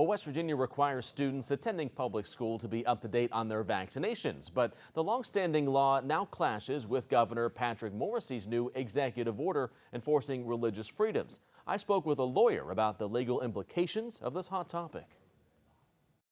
West Virginia requires students attending public school to be up to date on their vaccinations, but the long-standing law now clashes with Governor Patrick Morrisey's new executive order enforcing religious freedoms. I spoke with a lawyer about the legal implications of this hot topic.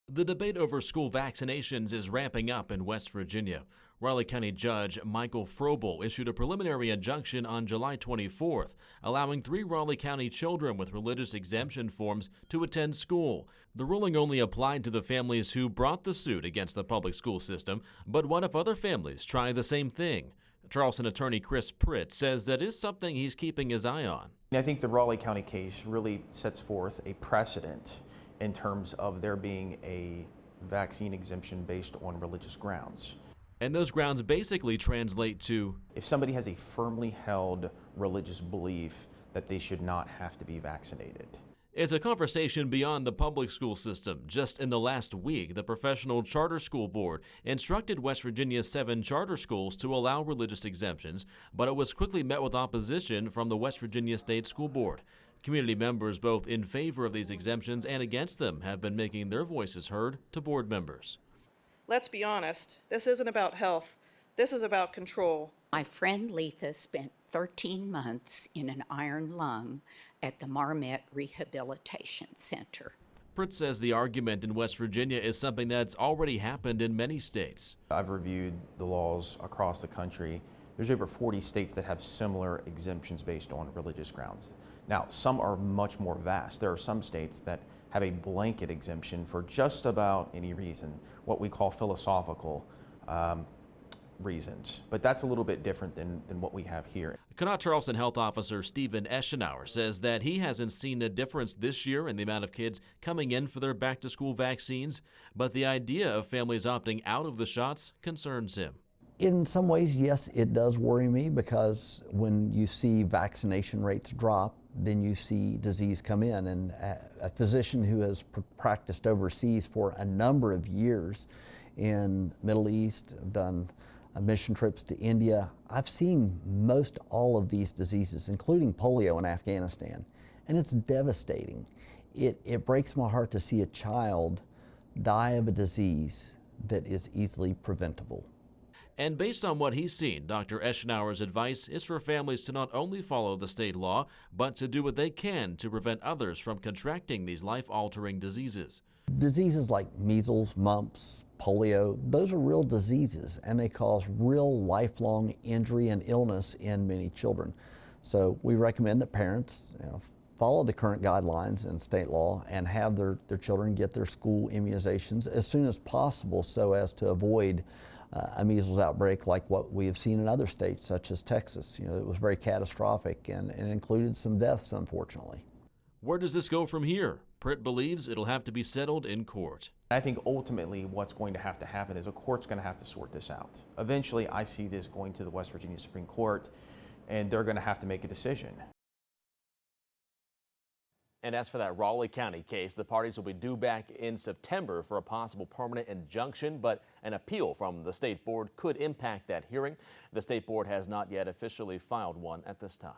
The debate over school vaccinations is ramping up in West Virginia. Raleigh County Judge Michael Froebel issued a preliminary injunction on July 24th, allowing 3 Raleigh County children with religious exemption forms to attend school. The ruling only applied to the families who brought the suit against the public school system, but what if other families try the same thing? Charleston attorney Chris Pritt says that is something he's keeping his eye on. I think the Raleigh County case really sets forth a precedent in terms of there being a vaccine exemption based on religious grounds. And those grounds basically translate to, if somebody has a firmly held religious belief that they should not have to be vaccinated. It's a conversation beyond the public school system. Just in the last week, the Professional Charter School Board instructed West Virginia's 7 charter schools to allow religious exemptions, but it was quickly met with opposition from the West Virginia State School Board. Community members both in favor of these exemptions and against them have been making their voices heard to board members. Let's be honest, this isn't about health, this is about control. My friend Letha spent 13 months in an iron lung at the Marmet Rehabilitation Center. Pritt says the argument in West Virginia is something that's already happened in many states. I've reviewed the laws across the country. There's over 40 states that have similar exemptions based on religious grounds. Now, some are much more vast. There are some states that have a blanket exemption for just about any reason, what we call philosophical reasons. But that's a little bit different than what we have here. Connaught Charleston Health Officer Stephen Eschenauer says that he hasn't seen a difference this year in the amount of kids coming in for their back-to-school vaccines, but the idea of families opting out of the shots concerns him. In some ways, yes, it does worry me, because when you see vaccination rates drop, then you see disease come in. And a physician who has practiced overseas for a number of years in Middle East, done mission trips to India, I've seen most all of these diseases, including polio in Afghanistan, and it's devastating. It breaks my heart to see a child die of a disease that is easily preventable. And based on what he's seen, Dr. Eschenauer's advice is for families to not only follow the state law, but to do what they can to prevent others from contracting these life-altering diseases. Diseases like measles, mumps, polio, those are real diseases, and they cause real lifelong injury and illness in many children. So we recommend that parents follow the current guidelines in state law and have their children get their school immunizations as soon as possible, so as to avoid a measles outbreak like what we have seen in other states, such as Texas. It was very catastrophic and included some deaths, unfortunately. Where does this go from here? Pritt believes it'll have to be settled in court. I think ultimately what's going to have to happen is a court's going to have to sort this out. Eventually, I see this going to the West Virginia Supreme Court, and they're going to have to make a decision. And as for that Raleigh County case, the parties will be due back in September for a possible permanent injunction, but an appeal from the state board could impact that hearing. The state board has not yet officially filed one at this time.